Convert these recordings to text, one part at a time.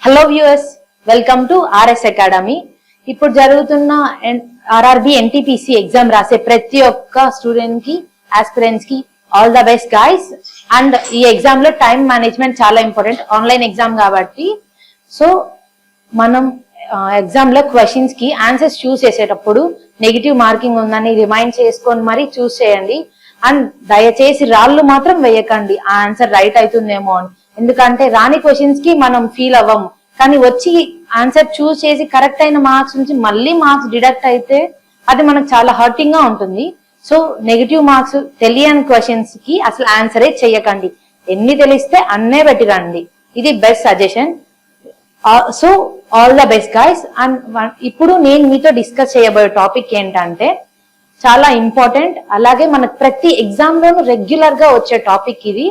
Hello viewers, welcome to RS academy. ఇప్పుడు జరుగుతున్న RRB NTPC exam రాసే ప్రతి ఒక్క స్టూడెంట్ కి, ఆస్పిరెంట్స్ కి all the best guys. And ఈ ఎగ్జామ్ లో టైం మేనేజ్మెంట్ చాలా ఇంపార్టెంట్, ఆన్లైన్ ఎగ్జామ్ కాబట్టి. సో మనం ఎగ్జామ్ లో క్వశ్చన్స్ కి ఆన్సర్స్ చూస్ చేసేటప్పుడు నెగిటివ్ మార్కింగ్ ఉందని రిమైండ్ చేసుకొని మరీ చూస్ చేయండి. అండ్ దయచేసి రాళ్ళు మాత్రం వేయకండి ఆ ఆన్సర్ రైట్ అవుతుందేమో అని. ఎందుకంటే రాని క్వశ్చన్స్ కి మనం ఫీల్ అవ్వము, కానీ వచ్చి ఆన్సర్ చూస్ చేసి కరెక్ట్ అయిన మార్క్స్ నుంచి మళ్ళీ మార్క్స్ డిడక్ట్ అయితే అది మనకు చాలా హర్టింగ్ గా ఉంటుంది. సో నెగిటివ్ మార్క్స్ తెలియని క్వశ్చన్స్ కి అసలు ఆన్సరే చెయ్యకండి. ఎన్ని తెలిస్తే అన్నే పెట్టిరండి, ఇది best suggestion. So all the best guys. And ఇప్పుడు నేను మీతో డిస్కస్ చేయబోయే టాపిక్ ఏంటంటే చాలా ఇంపార్టెంట్, అలాగే మనకు ప్రతి ఎగ్జామ్ లోను రెగ్యులర్ గా వచ్చే టాపిక్ ఇది.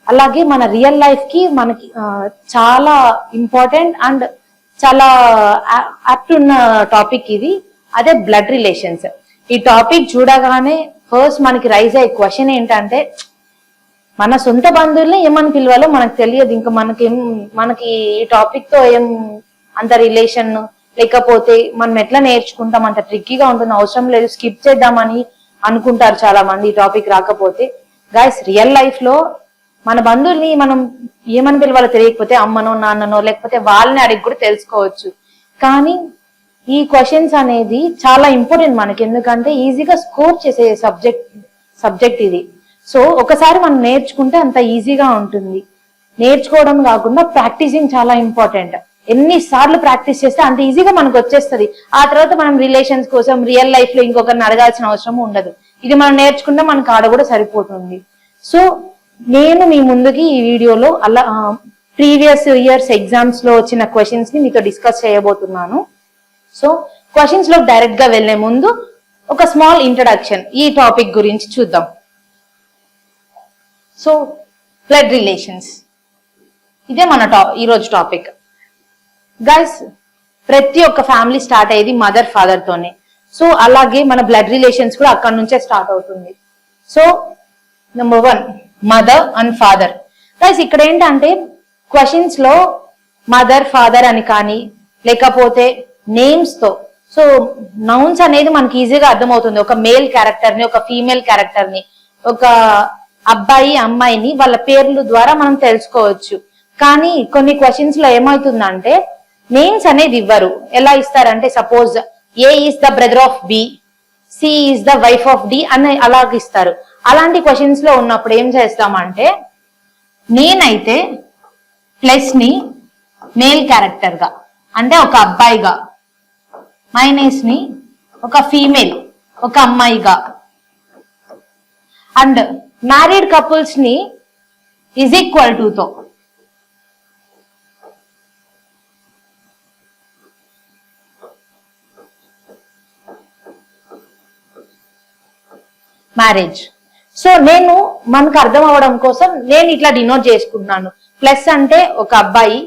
అలాగే మన రియల్ లైఫ్ కి మనకి చాలా ఇంపార్టెంట్ అండ్ చాలా యాప్ట్ ఉన్న టాపిక్ ఇది. అదే బ్లడ్ రిలేషన్స్. ఈ టాపిక్ చూడగానే ఫస్ట్ మనకి రైజ్ అయ్యే క్వశ్చన్ ఏంటంటే, మన సొంత బంధువుల్ని ఏమని పిలవాలో మనకు తెలియదు. ఇంకా మనకి ఈ టాపిక్ తో ఏం అంత రిలేషన్, లేకపోతే మనం ఎట్లా నేర్చుకుంటాం, అంత ట్రిక్కీగా ఉంటుంది, అవసరం లేదు, స్కిప్ చేద్దామని అనుకుంటారు చాలా మంది ఈ టాపిక్ రాకపోతే. గైస్, రియల్ లైఫ్ లో మన బంధువుల్ని మనం ఏమని పిలవాలో తెలియకపోతే అమ్మనో నాన్ననో లేకపోతే వాళ్ళని అడిగి కూడా తెలుసుకోవచ్చు. కానీ ఈ క్వశ్చన్స్ అనేది చాలా ఇంపార్టెంట్ మనకి, ఎందుకంటే ఈజీగా స్కోర్ చేసే సబ్జెక్ట్ ఇది. సో ఒకసారి మనం నేర్చుకుంటే అంత ఈజీగా ఉంటుంది. నేర్చుకోవడం కాకుండా ప్రాక్టీసింగ్ చాలా ఇంపార్టెంట్. ఎన్నిసార్లు ప్రాక్టీస్ చేస్తే అంత ఈజీగా మనకు వచ్చేస్తుంది. ఆ తర్వాత మనం రిలేషన్స్ కోసం రియల్ లైఫ్ లో ఇంకొకరిని అడగాల్సిన అవసరం ఉండదు. ఇది మనం నేర్చుకుంటే మనకు ఆడ కూడా సరిపోతుంది. సో నేను మీ ముందుకి ఈ వీడియోలో అలా ప్రీవియస్ ఇయర్స్ ఎగ్జామ్స్ లో వచ్చిన క్వశ్చన్స్ ని మీతో డిస్కస్ చేయబోతున్నాను. సో క్వశ్చన్స్ లో డైరెక్ట్ గా వెళ్లే ముందు ఒక స్మాల్ ఇంట్రడక్షన్ ఈ టాపిక్ గురించి చూద్దాం. సో బ్లడ్ రిలేషన్స్, ఇదే మన ఈరోజు టాపిక్. గైస్, ప్రతి ఒక్క ఫ్యామిలీ స్టార్ట్ అయ్యేది మదర్ ఫాదర్ తోనే. సో అలాగే మన బ్లడ్ రిలేషన్స్ కూడా అక్కడ నుంచే స్టార్ట్ అవుతుంది. So number 1, mother and father. Guys, ఇక్కడ ఏంటంటే క్వశ్చన్స్ లో మదర్ ఫాదర్ అని కానీ లేకపోతే నేమ్స్ తో, సో నౌన్స్ అనేది మనకి ఈజీగా అర్థమవుతుంది. ఒక మేల్ క్యారెక్టర్ ని, ఒక ఫీమేల్ క్యారెక్టర్ ని, ఒక అబ్బాయి అమ్మాయిని వాళ్ళ పేర్ల ద్వారా మనం తెలుసుకోవచ్చు. కానీ కొన్ని క్వశ్చన్స్ లో ఏమవుతుందంటే నేమ్స్ అనేది ఇవ్వరు. ఎలా ఇస్తారంటే, suppose A is the brother of B, C is the wife of D అని అలాగ ఇస్తారు. అలాంటి క్వశ్చన్స్ లో ఉన్నప్పుడు ఏం చేస్తామంటే, నేనైతే ప్లస్ ని మేల్ క్యారెక్టర్ గా అంటే ఒక అబ్బాయిగా, మైనస్ ని ఒక ఫీమేల్ ఒక అమ్మాయిగా, అండ్ మ్యారీడ్ కపుల్స్ ని ఈజ్ ఈక్వల్ టు తో, మ్యారేజ్. సో నేను మనకు అర్థం అవ్వడం కోసం నేను ఇట్లా డినోట్ చేసుకుంటున్నాను. ప్లస్ అంటే ఒక అబ్బాయి,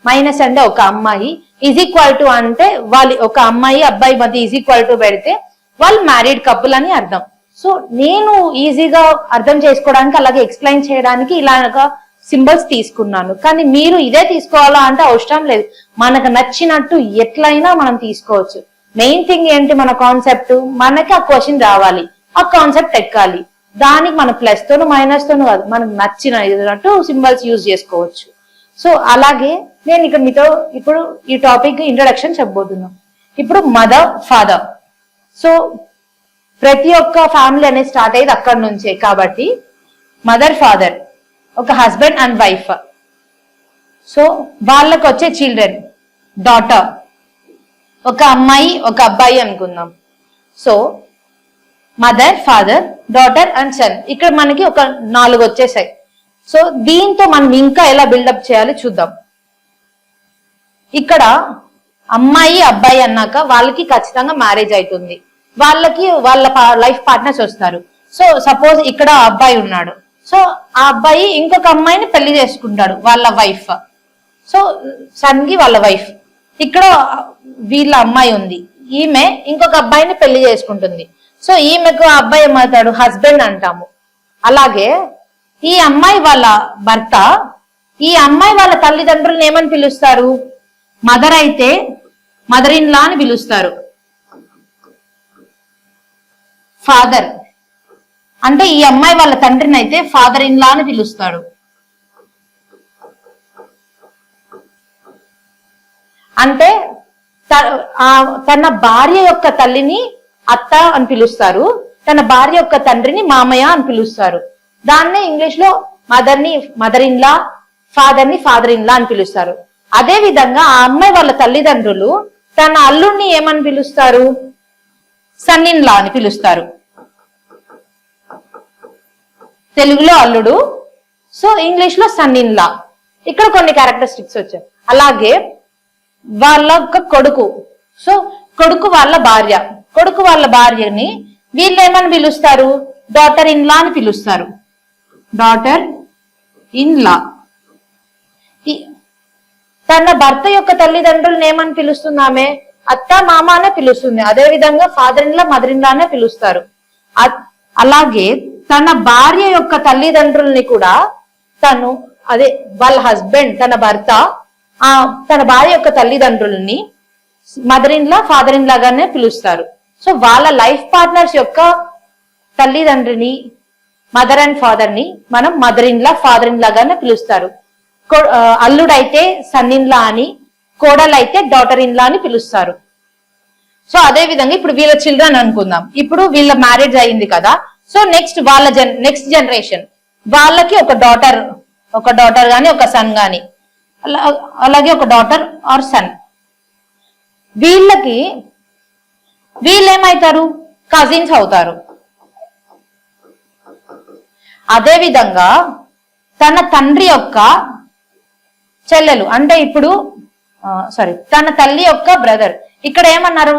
మైనస్ అంటే ఒక అమ్మాయి, ఈజ్ ఈక్వల్ టు అంటే వాళ్ళు ఒక అమ్మాయి అబ్బాయి మధ్య ఈజ్ ఈక్వల్ టు పెడితే వాళ్ళు మ్యారీడ్ కపుల్ అని అర్థం. సో నేను ఈజీగా అర్థం చేసుకోవడానికి, అలాగే ఎక్స్ప్లెయిన్ చేయడానికి ఇలాగా సింబల్స్ తీసుకున్నాను. కానీ మీరు ఇదే తీసుకోవాలా అంటే అవసరం లేదు. మనకు నచ్చినట్టు ఎట్లయినా మనం తీసుకోవచ్చు. మెయిన్ థింగ్ ఏంటి, మన కాన్సెప్ట్, మనకి ఆ క్వశ్చన్ రావాలి, ఆ కాన్సెప్ట్ ఎక్కాలి. దానికి మన ప్లస్ తోను మైనస్ తోను కాదు, మనకు నచ్చినట్టు సింబల్స్ యూజ్ చేసుకోవచ్చు. సో అలాగే నేను ఇక్కడ మీతో ఇప్పుడు ఈ టాపిక్ ఇంట్రడక్షన్ చెప్పబోతున్నాను. ఇప్పుడు మదర్ ఫాదర్. సో ప్రతి ఒక్క ఫ్యామిలీ అనేది స్టార్ట్ అయ్యేది అక్కడి నుంచే. కాబట్టి మదర్ ఫాదర్, ఒక హస్బెండ్ అండ్ వైఫ్. సో వాళ్ళకు వచ్చే చిల్డ్రన్, డాటర్, ఒక అమ్మాయి ఒక అబ్బాయి అనుకుందాం. So mother father daughter and son. ఇక్కడ మనకి ఒక 4 వచ్చేసాయి. సో దీంతో మనం ఇంకా ఎలా బిల్డప్ చేయాలి చూద్దాం. ఇక్కడ అమ్మాయి అబ్బాయి అన్నాక వాళ్ళకి ఖచ్చితంగా మ్యారేజ్ అవుతుంది. వాళ్ళకి వాళ్ళ లైఫ్ పార్ట్నర్స్ వస్తారు. సో సపోజ్ ఇక్కడ అబ్బాయి ఉన్నాడు. సో ఆ అబ్బాయి ఇంకొక అమ్మాయిని పెళ్లి చేసుకుంటాడు, వాళ్ళ వైఫ్. సో సన్ కి వాళ్ళ వైఫ్. ఇక్కడ వీళ్ళ అమ్మాయి ఉంది, ఈమె ఇంకొక అబ్బాయిని పెళ్లి చేసుకుంటుంది. సో ఈమెకు ఆ అబ్బాయి ఏమవుతాడు, హస్బెండ్ అంటాము. అలాగే ఈ అమ్మాయి వాళ్ళ భర్త, ఈ అమ్మాయి వాళ్ళ తల్లిదండ్రులను ఏమని పిలుస్తారు, మదర్ అయితే మదర్ ఇన్ లా అని పిలుస్తారు. ఫాదర్ అంటే ఈ అమ్మాయి వాళ్ళ తండ్రిని అయితే ఫాదర్ ఇన్ లా అని పిలుస్తాడు. అంటే తన భార్య యొక్క తల్లిని అత్త అని పిలుస్తారు, తన భార్య యొక్క తండ్రిని మామయ్య అని పిలుస్తారు. దాన్నే ఇంగ్లీష్ లో మదర్ ఇన్ లా, ఫాదర్ ని ఫాదర్ ఇన్ లా అని పిలుస్తారు. అదే విధంగా ఆ అమ్మాయి వాళ్ళ తల్లిదండ్రులు తన అల్లుడిని ఏమని పిలుస్తారు? సన్ ఇన్ లా అని పిలుస్తారు. తెలుగులో అల్లుడు, సో ఇంగ్లీష్ లో సన్ ఇన్ లా. ఇక్కడ కొన్ని క్యారెక్టరిస్టిక్స్ వచ్చాయి. అలాగే వాళ్ళ కొడుకు, సో కొడుకు వాళ్ళ భార్య, కొడుకు వాళ్ళ భార్యని వీళ్ళు ఏమని పిలుస్తారు? డాటర్ ఇన్ లా అని పిలుస్తారు. Daughter in law. తన భర్త యొక్క తల్లిదండ్రులను ఏమని పిలుస్తుంది? ఆమె అత్త మామ అనే పిలుస్తుంది. అదే విధంగా father in law, mother in law అనే పిలుస్తారు. అలాగే తన భార్య యొక్క తల్లిదండ్రుల్ని కూడా తను వాళ్ళ హస్బెండ్, తన భర్త తన భార్య యొక్క తల్లిదండ్రుల్ని mother in law, father in లాగానే పిలుస్తారు. సో వాళ్ళ లైఫ్ పార్ట్నర్స్ యొక్క తల్లిదండ్రిని, మదర్ అండ్ ఫాదర్ ని మనం mother in law, father in లాగానే పిలుస్తారు. అల్లుడైతే సన్ ఇన్ లా అని, కోడలైతే డాటర్ ఇన్ లా అని పిలుస్తారు. సో అదే విధంగా ఇప్పుడు వీళ్ళ చిల్డ్రన్ అనుకుందాం. ఇప్పుడు వీళ్ళ మ్యారేజ్ అయింది కదా, సో నెక్స్ట్ జనరేషన్ వాళ్ళకి ఒక డాటర్ గాని ఒక సన్ గాని, అలాగే ఒక డాటర్ ఆర్ సన్, వీళ్ళేమవుతారు? కజిన్స్ అవుతారు. అదే విధంగా తన తండ్రి యొక్క చెల్లెలు అంటే ఇప్పుడు తన తల్లి యొక్క బ్రదర్, ఇక్కడ ఏమన్నారు?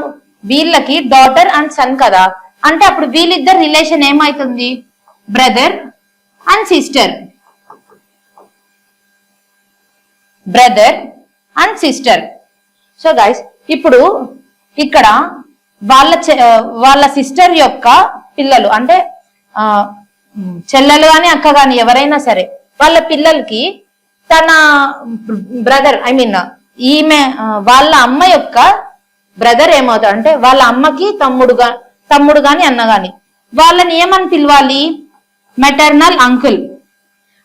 వీళ్ళకి డాటర్ అండ్ సన్ కదా, అంటే అప్పుడు వీళ్ళిద్దరు రిలేషన్ ఏమైతుంది? Brother and sister. Brother and sister. So guys, ఇప్పుడు ఇక్కడ వాళ్ళ సిస్టర్ యొక్క పిల్లలు అంటే చెల్లెలు గాని అక్క గాని ఎవరైనా సరే వాళ్ళ పిల్లలకి తన బ్రదర్ ఈమె వాళ్ళ అమ్మ యొక్క బ్రదర్ ఏమవుతాడు అంటే వాళ్ళ అమ్మకి తమ్ముడు గాని అన్న గాని వాళ్ళని ఏమని పిలవాలి? Maternal uncle.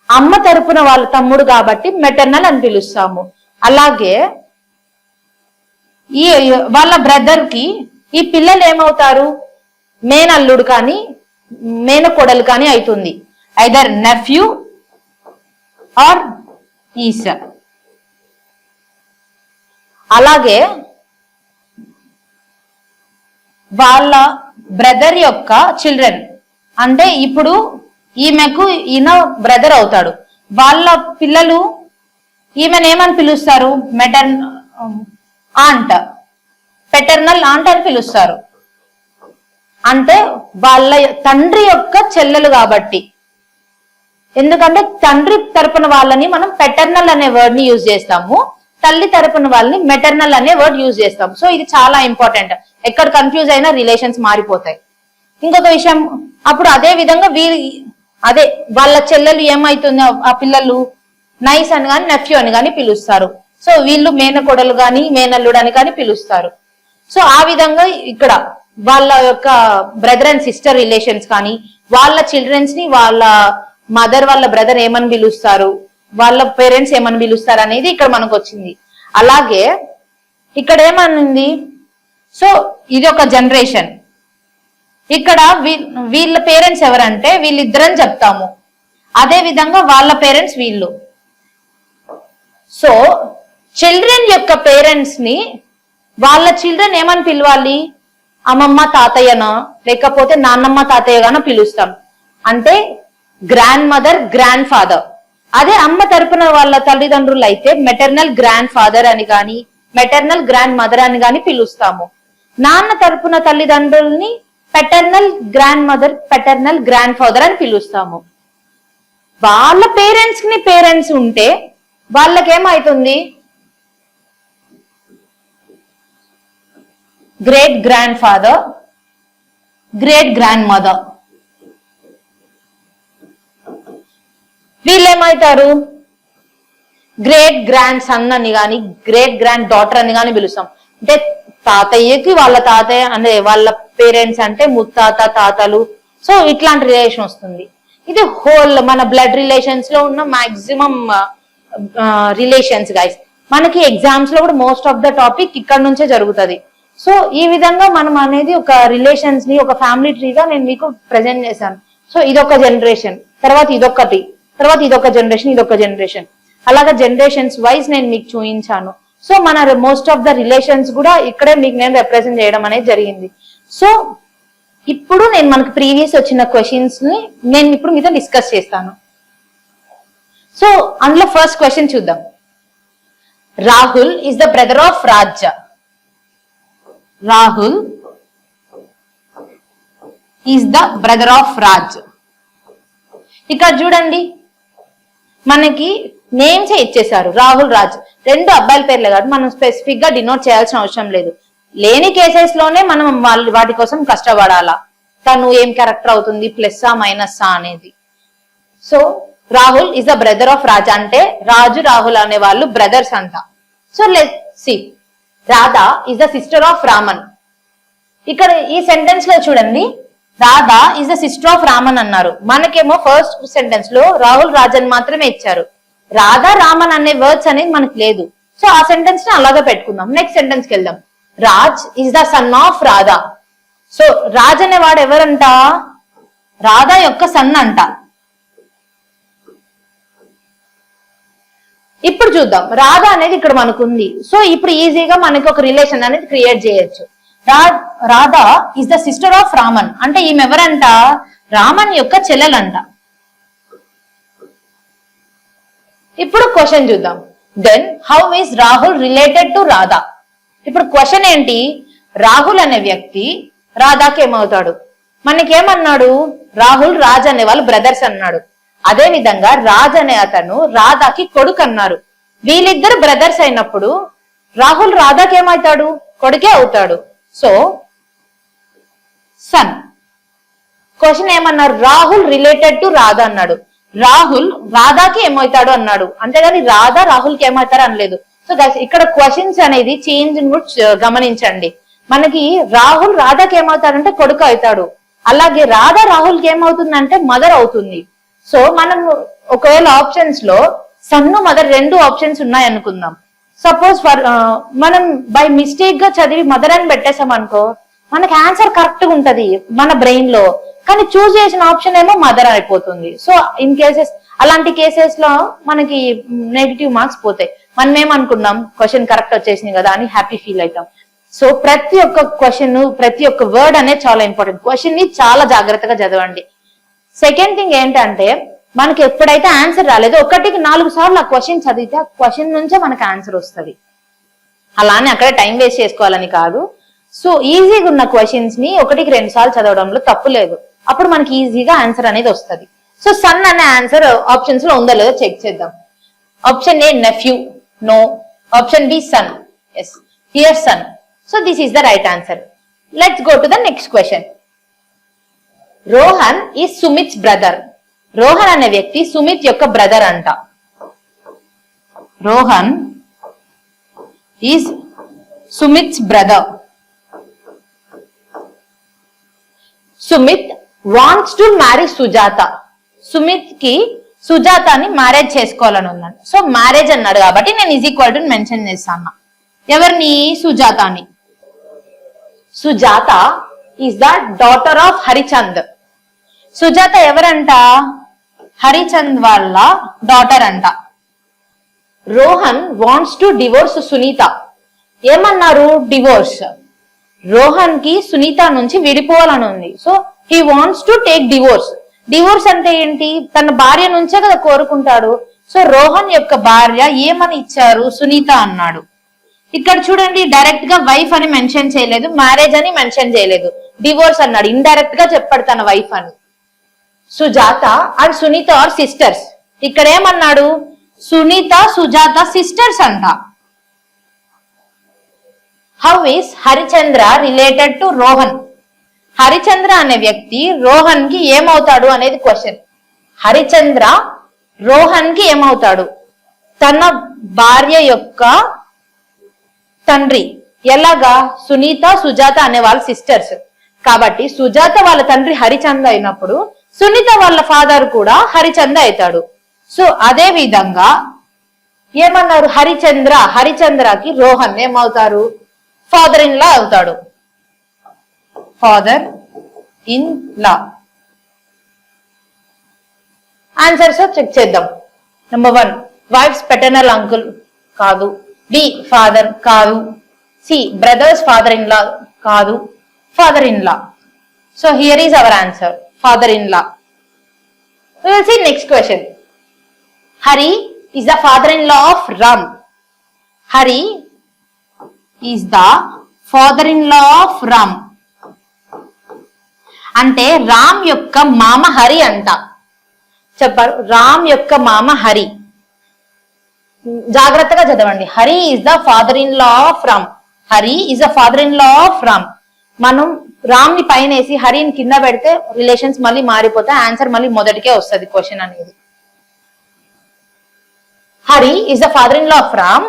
అమ్మ తరపున వాళ్ళ తమ్ముడు కాబట్టి మెటర్నల్ అని పిలుస్తాము. అలాగే వాళ్ళ బ్రదర్ కి ఈ పిల్లలు ఏమవుతారు? మేనల్లుడు కానీ మేనకోడలు కానీ అవుతుంది. Either nephew or niece. అలాగే వాళ్ళ బ్రదర్ యొక్క చిల్డ్రన్ అంటే ఇప్పుడు ఈమెకు ఈయన బ్రదర్ అవుతాడు, వాళ్ళ పిల్లలు ఈమెను ఏమని పిలుస్తారు? ఆంట్, పెటర్నల్ ఆంట్ అని పిలుస్తారు. అంటే వాళ్ళ తండ్రి యొక్క చెల్లెలు కాబట్టి. ఎందుకంటే తండ్రి తరపున వాళ్ళని మనం పెటర్నల్ అనే వర్డ్ ని యూజ్ చేస్తాము, తల్లి తరపున వాళ్ళని మెటర్నల్ అనే వర్డ్ యూజ్ చేస్తాం. సో ఇది చాలా ఇంపార్టెంట్. ఎక్కడ కన్ఫ్యూజ్ అయినా రిలేషన్స్ మారిపోతాయి. ఇంకొక విషయం, అప్పుడు అదే విధంగా వాళ్ళ చెల్లెలు ఏమైతుంది? ఆ పిల్లలు నైస్ అని కానీ నెఫ్యూ అని కానీ పిలుస్తారు. సో వీళ్ళు మేనకోడలు గాని మేనల్లుడు అని కానీ పిలుస్తారు. సో ఆ విధంగా ఇక్కడ వాళ్ళ యొక్క బ్రదర్ అండ్ సిస్టర్ రిలేషన్స్ కానీ వాళ్ళ చిల్డ్రన్స్ ని వాళ్ళ మదర్ వాళ్ళ బ్రదర్ ఏమని పిలుస్తారు, వాళ్ళ పేరెంట్స్ ఏమని పిలుస్తారు అనేది ఇక్కడ మనకు వచ్చింది. అలాగే ఇక్కడ ఏమనుంది? సో ఇది ఒక జనరేషన్. ఇక్కడ వీళ్ళ పేరెంట్స్ ఎవరంటే వీళ్ళిద్దరని చెప్తాము. అదే విధంగా వాళ్ళ పేరెంట్స్ వీళ్ళు. సో చిల్డ్రన్ యొక్క పేరెంట్స్ ని వాళ్ళ చిల్డ్రన్ ఏమని పిలవాలి? అమ్మమ్మ తాతయ్యనా లేకపోతే నాన్నమ్మ తాతయ్యగానో పిలుస్తాం. అంటే గ్రాండ్ మదర్, గ్రాండ్ ఫాదర్. అదే అమ్మ తరపున వాళ్ళ తల్లిదండ్రులు అయితే మెటర్నల్ గ్రాండ్ ఫాదర్ అని కానీ మెటర్నల్ గ్రాండ్ మదర్ అని కానీ పిలుస్తాము. నాన్న తరపున తల్లిదండ్రుల్ని paternal grandmother, paternal grandfather అని పిలుస్తాము. వాళ్ళ పేరెంట్స్ ఉంటే వాళ్ళకేమవుతుంది? Great grandfather, great grandmother. వీళ్ళేమవుతారు? గ్రేట్ గ్రాండ్ సన్ అని కానీ గ్రేట్ గ్రాండ్ డాటర్ అని కానీ పిలుస్తాం. అంటే తాతయ్యకి వాళ్ళ తాతయ్య అంటే వాళ్ళ పేరెంట్స్ అంటే ముత్తాత తాతలు. సో ఇట్లాంటి రిలేషన్ వస్తుంది. ఇది హోల్ మన బ్లడ్ రిలేషన్స్ లో ఉన్న మాక్సిమం రిలేషన్స్ గైస్. మనకి ఎగ్జామ్స్ లో కూడా మోస్ట్ ఆఫ్ ద టాపిక్ ఇక్కడ నుంచే జరుగుతుంది. సో ఈ విధంగా మనం అనేది ఒక రిలేషన్స్ ని ఒక ఫ్యామిలీ ట్రీగా నేను మీకు ప్రెజెంట్ చేశాను. సో ఇదొక జనరేషన్, తర్వాత ఇదొకటి, తర్వాత ఇదొక జనరేషన్, ఇదొక జనరేషన్, అలాగా జనరేషన్స్ వైజ్ నేను మీకు చూపించాను. సో మన మోస్ట్ ఆఫ్ ద రిలేషన్స్ కూడా ఇక్కడే మీకు నేను రిప్రజెంట్ చేయడం అనేది జరిగింది. సో ఇప్పుడు నేను మనకు ప్రీవియస్ వచ్చిన క్వశ్చన్స్ ని నేను ఇప్పుడు మీతో డిస్కస్ చేస్తాను. సో అందులో ఫస్ట్ క్వశ్చన్ చూద్దాం. Rahul is the brother of Raj. Rahul is the brother of Raj. ఇక్కడ చూడండి మనకి నేమ్స్ ఇచ్చేసారు రాహుల్ రాజ్, రెండు అబ్బాయిల పేర్లే కాదు. మనం స్పెసిఫిక్ గా డినోట్ చేయాల్సిన అవసరం లేదు. లేని కేసెస్ లోనే మనం వాటి కోసం కష్టపడాలా, తను ఏం క్యారెక్టర్ అవుతుంది ప్లస్సా మైనస్సా అనేది. So Rahul is the brother of Raj అంటే రాజు రాహుల్ అనే వాళ్ళు బ్రదర్స్ అంట. So let's see, Radha is the sister of Raman. ఇక్కడ ఈ సెంటెన్స్ లో చూడండి, Radha is the sister of Raman అన్నారు. మనకేమో ఫస్ట్ సెంటెన్స్ లో రాహుల్ రాజన్ మాత్రమే ఇచ్చారు. రాధా రామన్ అనే వర్డ్స్ అనేది మనకు లేదు. సో ఆ సెంటెన్స్ ని అలాగే పెట్టుకుందాం. నెక్స్ట్ సెంటెన్స్ కి వెళ్దాం. Raj is the son of Radha. So Raj అనేవాడు ఎవరంట? రాధా యొక్క సన్ అంట. ఇప్పుడు చూద్దాం, రాధా అనేది ఇక్కడ మనకు ఉంది. సో ఇప్పుడు ఈజీగా మనకి ఒక రిలేషన్ అనేది క్రియేట్ చేయొచ్చు. Radha is the sister of Raman అంటే ఈమె ఎవరంట? రామన్ యొక్క చెల్లెలంట. ఇప్పుడు క్వశ్చన్ చూద్దాం. Then how is Rahul related to Radha? ఇప్పుడు క్వశ్చన్ ఏంటి? రాహుల్ అనే వ్యక్తి రాధాకి ఏమవుతాడు? మనకేమన్నాడు? రాహుల్ రాజ్ అనే వాళ్ళు బ్రదర్స్ అన్నాడు. అదే విధంగా రాజ్ అనే అతను రాధాకి కొడుకు అన్నారు. వీళ్ళిద్దరు బ్రదర్స్ అయినప్పుడు రాహుల్ రాధాకి ఏమవుతాడు? కొడుకే అవుతాడు. So sun. క్వశ్చన్ ఏమన్నారు? రాహుల్ రిలేటెడ్ టు రాధా అన్నాడు. రాహుల్ రాధాకి ఏమవుతాడు అన్నాడు, అంతేగాని రాధా రాహుల్ కి ఏమవుతారు అనలేదు. సో ఇక్కడ క్వశ్చన్స్ అనేది చేంజ్ గమనించండి. మనకి రాహుల్ రాధాకి ఏమవుతాడంటే కొడుకు అవుతాడు, అలాగే రాధా రాహుల్ కి ఏమవుతుందంటే మదర్ అవుతుంది. సో మనం ఒకవేళ ఆప్షన్స్ లో సన్ను మదర్ రెండు ఆప్షన్స్ ఉన్నాయి అనుకుందాం. సపోజ్ ఫర్ మనం బై మిస్టేక్ గా చదివి మదర్ అని పెట్టేసాం అనుకో, మనకి ఆన్సర్ కరెక్ట్ గా ఉంటది మన బ్రెయిన్ లో, కానీ చూస్ చేసిన ఆప్షన్ ఏమో మదర్ అయిపోతుంది. సో ఇన్ కేసెస్ అలాంటి కేసెస్ లో మనకి నెగిటివ్ మార్క్స్ పోతాయి. మనం ఏమనుకున్నాం, క్వశ్చన్ కరెక్ట్ వచ్చేసింది కదా అని హ్యాపీ ఫీల్ అవుతాం. సో ప్రతి ఒక్క క్వశ్చన్, ప్రతి ఒక్క వర్డ్ అనేది చాలా ఇంపార్టెంట్. క్వశ్చన్ ని చాలా జాగ్రత్తగా చదవండి. సెకండ్ థింగ్ ఏంటంటే, మనకి ఎప్పుడైతే ఆన్సర్ రాలేదో 1-4 సార్లు ఆ క్వశ్చన్ చదివితే ఆ క్వశ్చన్ నుంచే మనకి ఆన్సర్ వస్తుంది. అలానే అక్కడ టైం వేస్ట్ చేసుకోవాలని కాదు. సో ఈజీగా ఉన్న క్వశ్చన్స్ ని 1-2 సార్లు చదవడంలో తప్పు లేదు. అప్పుడు మనకి ఈజీగా ఆన్సర్ అనేది వస్తుంది. సో సన్ అనే ఆన్సర్ ఆప్షన్స్ లో ఉందో లేదో చెక్ చేద్దాం. Option A nephew, no. Option B son, yes. Here son. So this is the right answer. Let's go to the next question. Rohan is Sumit's brother. Rohan అనే వ్యక్తి సుమిత్ యొక్క బ్రదర్ అంట. Rohan is Sumit's brother. Sumit wants to marry Sujata. Sumit కి సుజాతని marriage చేసుకోవాలని ఉందండి. So marriage అన్నాడు కాబట్టి నేను ఈజ్ ఈక్వల్ టు మెన్షన్ చేస్తాను. ఎవరిని? సుజాతని. Sujata is the daughter of Harichand. Sujata ఎవరంట? హరిచంద్ వాళ్ళ డాటర్ అంట. Rohan wants to divorce Sunita. ఏమన్నారు? డివోర్స్. రోహన్ కి సునీత నుంచి విడిపోవాలని ఉంది. So he wants to take divorce. Divorce అంటే ఏంటి? తన భార్య నుంచే కదా కోరుకుంటాడు. సో రోహన్ యొక్క భార్య ఏమని ఇచ్చారు? సునీత అన్నాడు. ఇక్కడ చూడండి, డైరెక్ట్ గా వైఫ్ అని మెన్షన్ చేయలేదు, మ్యారేజ్ అని మెన్షన్ చేయలేదు, డివోర్స్ అన్నాడు. ఇండైరెక్ట్ గా చెప్పాడు తన వైఫ్ అని. Sujata and Sunita are sisters. ఇక్కడ ఏమన్నాడు? సునీత సుజాత సిస్టర్స్ అంట. How is Harichandra related to Rohan? Harichandra అనే వ్యక్తి రోహన్ కి ఏమవుతాడు అనేది క్వశ్చన్. హరిచంద్ర రోహన్ కి ఏమవుతాడు? తన భార్య యొక్క తండ్రి. ఎలాగా? సునీత, సుజాత అనే వాళ్ళ సిస్టర్స్ కాబట్టి సుజాత వాళ్ళ తండ్రి హరిచంద అయినప్పుడు సునీత వాళ్ళ ఫాదర్ కూడా హరిచంద అవుతాడు. సో అదే విధంగా ఏమన్నారు? హరిచంద్రకి రోహన్ ఏమవుతారు? ఫాదర్ ఇన్ లా అవుతాడు. Father in law. Answers check చేద్దాం. నెంబర్ 1 వైఫ్స్ పెటర్నల్ అంకుల్ కాదు. బి ఫాదర్ కాదు. C brother's father in law కాదు. Father in law. So here is our answer, father in law. We will see next question. Hari is the father-in-law of Ram. Hari is the father-in-law of Ram. అంటే రామ్ యొక్క మామ హరి అంట. చెప్పారు, రామ్ యొక్క మామ హరి. జాగ్రత్తగా చదవండి. Hari is the father in law of Ram. Hari is the father in law of Ram. మనం రామ్ ని పైన వేసి హరిని కింద పెడితే రిలేషన్స్ మళ్ళీ మారిపోతాయి. ఆన్సర్ మళ్ళీ మొదటికే వస్తుంది క్వశ్చన్ అనేది. Hari is the father in law of Ram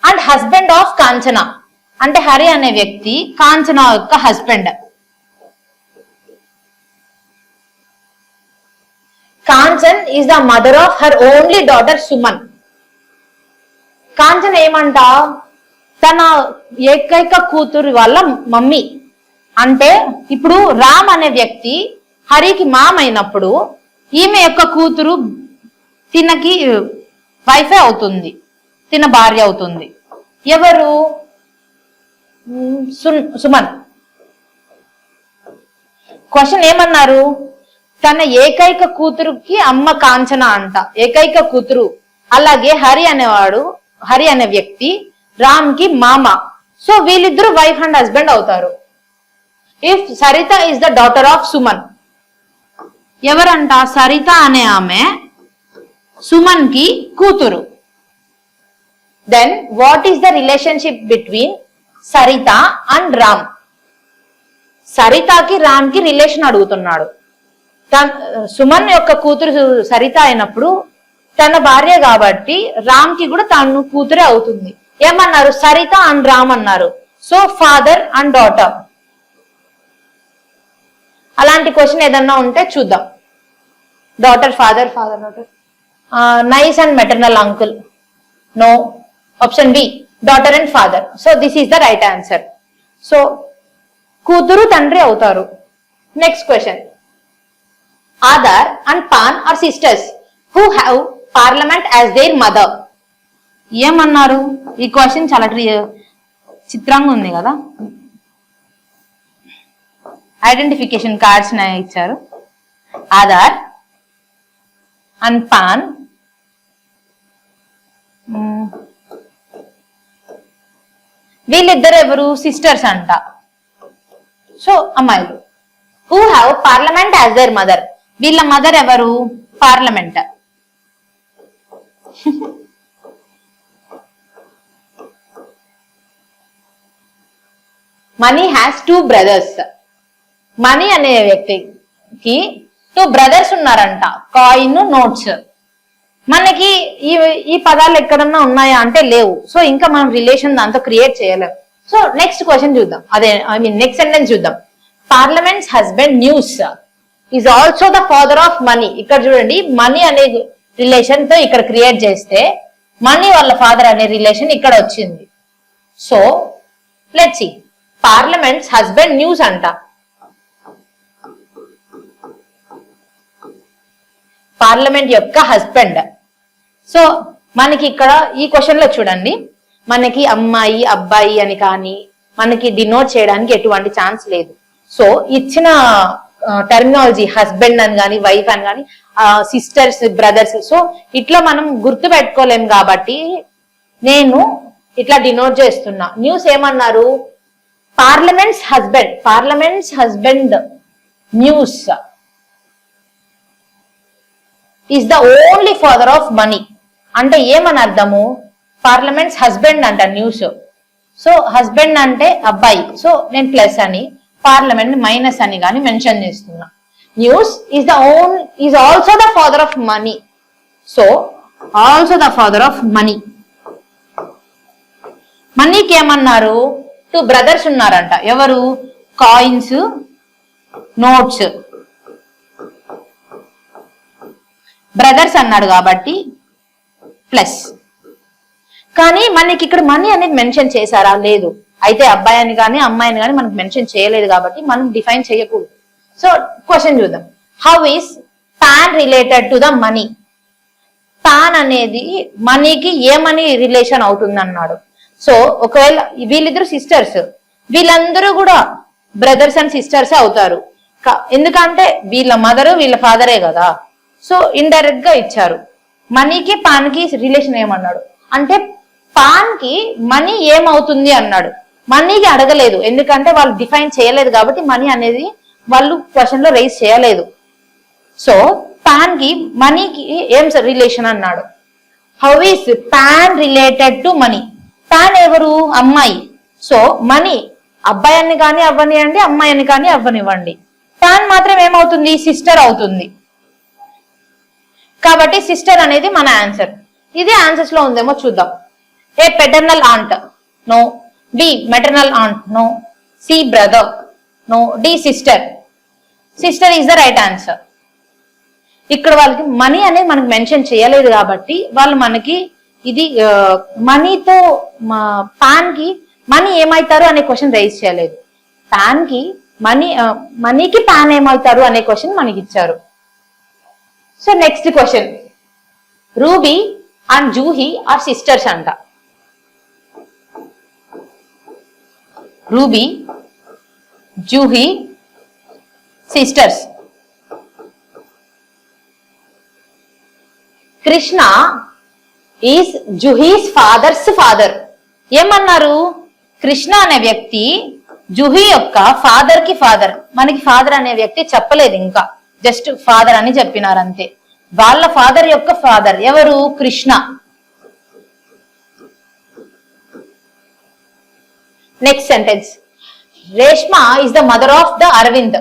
and husband of Kanchana. అంటే హరి అనే వ్యక్తి కాంచన యొక్క husband. Kanchan is the mother of her only daughter Suman. Kanchan ఏమంట? తన ఏకైక కూతురు వాళ్ళ మమ్మీ. అంటే ఇప్పుడు రామ్ అనే వ్యక్తి హరికి మామ అయినప్పుడు ఈమె యొక్క కూతురు తినకి వైఫే అవుతుంది, తిన భార్య అవుతుంది. ఎవరు? సుమన్. క్వశ్చన్ ఏమన్నారు? తన ఏకైక కూతురుకి అమ్మ కాంచన అంట, ఏకైక కూతురు. అలాగే హరి అనే వ్యక్తి రామ్ కి మామ. సో వీళ్ళిద్దరు వైఫ్ అండ్ హస్బెండ్ అవుతారు. If Saritha is the daughter of Suman. ఎవరంట? సరిత అనే ఆమె సుమన్ కి కూతురు. Then what is the relationship between Saritha and Ram? సరితకి రామ్ కి రిలేషన్ అడుగుతున్నాడు. సుమన్ యొక్క కూతురు సరిత అయినప్పుడు తన భార్య కాబట్టి రామ్ కి కూడా తను కూతురే అవుతుంది. ఏమన్నారు? సరిత అండ్ రామ్ అన్నారు. So father and daughter. అలాంటి క్వశ్చన్ ఏదన్నా ఉంటే చూద్దాం. Daughter father, father daughter. Niece and maternal uncle. No. Option B daughter and father. So this is the right answer. So కూతురు తండ్రి అవుతారు. Next question. Aadhar and Pan are sisters who have parliament as their mother. ఏమన్నారు? ఈ question చాలా చిత్రంగా ఉంది కదా. Identification cards ఇచ్చారు. ఆధార్ అండ్ పాన్ వీళ్ళిద్దరు ఎవరు? సిస్టర్స్ అంట. సో అమ్మాయిలు. Who have parliament as their mother. వీళ్ళ మదర్ ఎవరు? Parliament. Money has 2 brothers. Money అనే వ్యక్తికి 2 బ్రదర్స్ ఉన్నారంట. Coin, notes. మనకి ఈ పదాలు ఎక్కడన్నా ఉన్నాయా అంటే లేవు. సో ఇంకా మనం రిలేషన్ దాంతో క్రియేట్ చేయలేము. సో నెక్స్ట్ క్వశ్చన్ చూద్దాం. నెక్స్ట్ సెంటెన్స్ చూద్దాం. Parliaments husband news is also the father of money. ఇక్కడ చూడండి, మనీ అనే రిలేషన్ తో ఇక్కడ క్రియేట్ చేస్తే మనీ వాళ్ళ ఫాదర్ అనే రిలేషన్ ఇక్కడ వచ్చింది. So let's see. Parliament's husband news అంట. పార్లమెంట్ యొక్క హస్బెండ్. సో మనకి ఇక్కడ ఈ క్వశ్చన్ లో చూడండి, మనకి అమ్మాయి అబ్బాయి అని కానీ మనకి డినోట్ చేయడానికి ఎటువంటి ఛాన్స్ లేదు. సో ఇచ్చిన టెర్మినాలజీ హస్బెండ్ అని కానీ వైఫ్ అని కానీ సిస్టర్స్, బ్రదర్స్, సో ఇట్లా మనం గుర్తు పెట్టుకోలేం కాబట్టి నేను ఇట్లా డినోట్ చేస్తున్నా. న్యూస్ ఏమన్నారు? Parliaments husband news is the only father of money. అంటే ఏమని అర్థము? పార్లమెంట్స్ హస్బెండ్ అంట న్యూస్. సో హస్బెండ్ అంటే అబ్బాయి. సో నేను ప్లస్ అని, పార్లమెంట్ మైనస్ అని కానీ మెన్షన్ చేస్తున్నా. News is also the father of money. So also the father of money. మనీకి ఏమన్నారు? 2 బ్రదర్స్ ఉన్నారంట. ఎవరు? Coins, notes. బ్రదర్స్ అన్నాడు కాబట్టి ప్లస్. కానీ మనకి ఇక్కడ మనీ అనేది మెన్షన్ చేశారా? లేదు. అయితే అబ్బాయిని కానీ అమ్మాయిని కానీ మనకు మెన్షన్ చేయలేదు కాబట్టి మనం డిఫైన్ చేయకూడదు. సో క్వశ్చన్ చూద్దాం. How is pan related to the money? Pan అనేది మనీకి ఏ మనీ రిలేషన్ అవుతుంది అన్నాడు. సో ఒకవేళ వీళ్ళిద్దరు సిస్టర్స్, వీళ్ళందరూ కూడా బ్రదర్స్ అండ్ సిస్టర్స్ అవుతారు. ఎందుకంటే వీళ్ళ మదర్ వీళ్ళ ఫాదరే కదా. సో ఇండైరెక్ట్ గా ఇచ్చారు. మనీకి పాన్ కి రిలేషన్ ఏమన్నాడు అంటే పాన్ కి మనీ ఏమవుతుంది అన్నాడు. మనీకి అడగలేదు, ఎందుకంటే వాళ్ళు డిఫైన్ చేయలేదు కాబట్టి మనీ అనేది వాళ్ళు క్వశ్చన్ లో రైజ్ చేయలేదు. సో పాన్ కి మనీకి ఏం రిలేషన్ అన్నాడు. How is pan related to money? Pan ఎవరు? అమ్మాయి. సో మనీ అబ్బాయి అని కానీ అవ్వనివ్వండి, అమ్మాయి అని కానీ అవ్వనివ్వండి, పాన్ మాత్రం ఏమవుతుంది? సిస్టర్ అవుతుంది. కాబట్టి సిస్టర్ అనేది మన ఆన్సర్. ఇది ఆన్సర్స్ లో ఉందేమో చూద్దాం. A paternal aunt, no. B maternal aunt, no. C brother, no. D sister. Sister is the right answer. ఇక్కడ వాళ్ళకి మనీ అనేది మనకి మెన్షన్ చేయలేదు కాబట్టి వాళ్ళు మనకి ఇది మనీతో పాన్ కి మనీ ఏమవుతారు అనే క్వశ్చన్ రైజ్ చేయలేదు. పాన్ కి మనీకి పాన్ ఏమవుతారు అనే క్వశ్చన్ మనకి ఇచ్చారు. So next question. Ruby and Juhi are sisters అంట. Ruby, Juhi sisters. Krishna is Juhi's father's father. ఏమన్నారు? కృష్ణ అనే వ్యక్తి జూహీ యొక్క ఫాదర్ కి ఫాదర్. మనకి ఫాదర్ అనే వ్యక్తి చెప్పలేదు, ఇంకా జస్ట్ ఫాదర్ అని చెప్పినారు అంతే. వాళ్ళ ఫాదర్ యొక్క ఫాదర్ ఎవరు? Krishna. Next sentence. Reshma is the mother of the Arvind.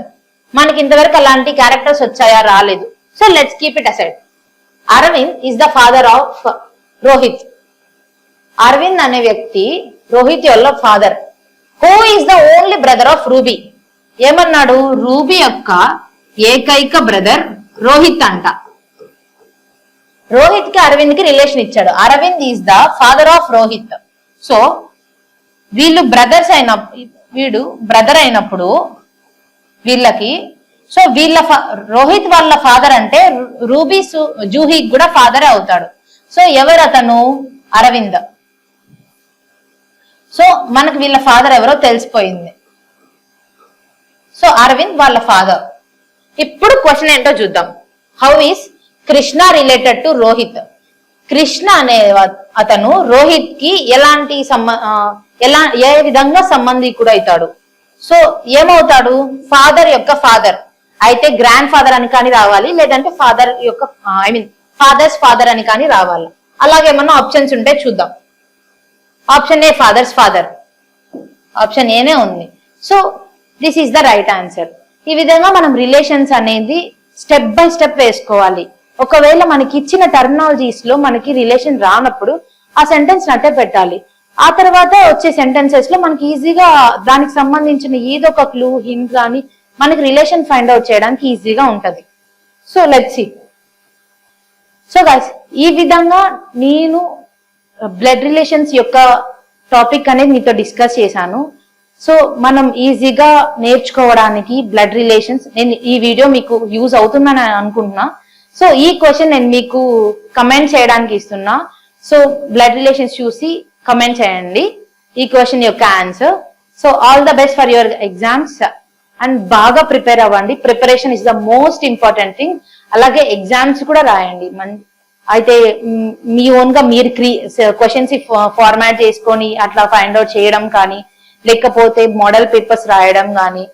మనకి ఇంతవరకు అలాంటి క్యారెక్టర్స్ వచ్చాయా? రాలేదు. So let's keep it aside. Arvind is the father of Rohit. Arvind అనే వ్యక్తి రోహిత్ యొక్క father. Who is the only brother of Ruby? ఏమన్నాడు? రూబీ యొక్క ఏకైక బ్రదర్ రోహిత్ అంట. రోహిత్ కి అరవింద్ కి రిలేషన్ ఇచ్చాడు. Arvind is the father of Rohit. So వీళ్ళు బ్రదర్స్ వీడు బ్రదర్ అయినప్పుడు వీళ్ళకి, సో వీళ్ళ రోహిత్ వాళ్ళ ఫాదర్ అంటే రూబీ జూహీ కూడా ఫాదర్ అవుతాడు. సో ఎవరు అతను? అరవింద్. సో మనకు వీళ్ళ ఫాదర్ ఎవరో తెలిసిపోయింది. సో అరవింద్ వాళ్ళ ఫాదర్. ఇప్పుడు క్వశ్చన్ ఏంటో చూద్దాం. How is Krishna related to Rohit? Krishna అనే అతను రోహిత్ కి ఏ విధంగా సంబంధికుడు అవుతాడు? సో ఏమవుతాడు? ఫాదర్ యొక్క ఫాదర్. అయితే గ్రాండ్ ఫాదర్ అని కానీ రావాలి, లేదంటే ఫాదర్ యొక్క ఫాదర్స్ ఫాదర్ అని కానీ రావాలి. అలాగేమన్నా ఆప్షన్స్ ఉంటే చూద్దాం. Option A father's father. Option ఏనే ఉంది. So this is the right answer. ఈ విధంగా మనం రిలేషన్స్ అనేది స్టెప్ బై స్టెప్ వేసుకోవాలి. ఒకవేళ మనకి ఇచ్చిన టర్మినాలజీస్ లో మనకి రిలేషన్ రానప్పుడు ఆ సెంటెన్స్ నట్టే పెట్టాలి. ఆ తర్వాత వచ్చే సెంటెన్సెస్ లో మనకి ఈజీగా దానికి సంబంధించిన ఏదో ఒక క్లూ, హింట్ కానీ మనకి రిలేషన్ ఫైండ్ అవుట్ చేయడానికి ఈజీగా ఉంటది. So let's see. So guys, ఈ విధంగా నేను బ్లడ్ రిలేషన్స్ యొక్క టాపిక్ అనేది మీతో డిస్కస్ చేశాను. సో మనం ఈజీగా నేర్చుకోవడానికి బ్లడ్ రిలేషన్స్, నేను ఈ వీడియో మీకు యూజ్ అవుతుందని అనుకుంటున్నా. సో ఈ క్వశ్చన్ నేను మీకు కమెంట్ చేయడానికి ఇస్తున్నా. సో బ్లడ్ రిలేషన్స్ చూసి కమెంట్ చేయండి ఈ క్వశ్చన్ యొక్క answer. So all the best for your exams and బాగా ప్రిపేర్ అవ్వండి. Preparation is the most important thing. అలాగే ఎగ్జామ్స్ కూడా రాయండి. అయితే మీ ఓన్ గా మీరు క్వశ్చన్స్ ఫార్మాట్ చేసుకొని అట్లా ఫైండ్ అవుట్ చేయడం కానీ, లేకపోతే మోడల్ పేపర్స్ రాయడం కానీ,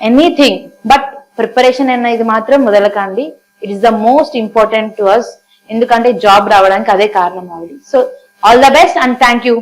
ఎనీథింగ్. బట్ ప్రిపరేషన్ అనేది మాత్రం మొదలకండి. It is the most important to us. ఎందుకంటే జాబ్ రావడానికి అదే కారణం అవుతుంది. So all the best and thank you.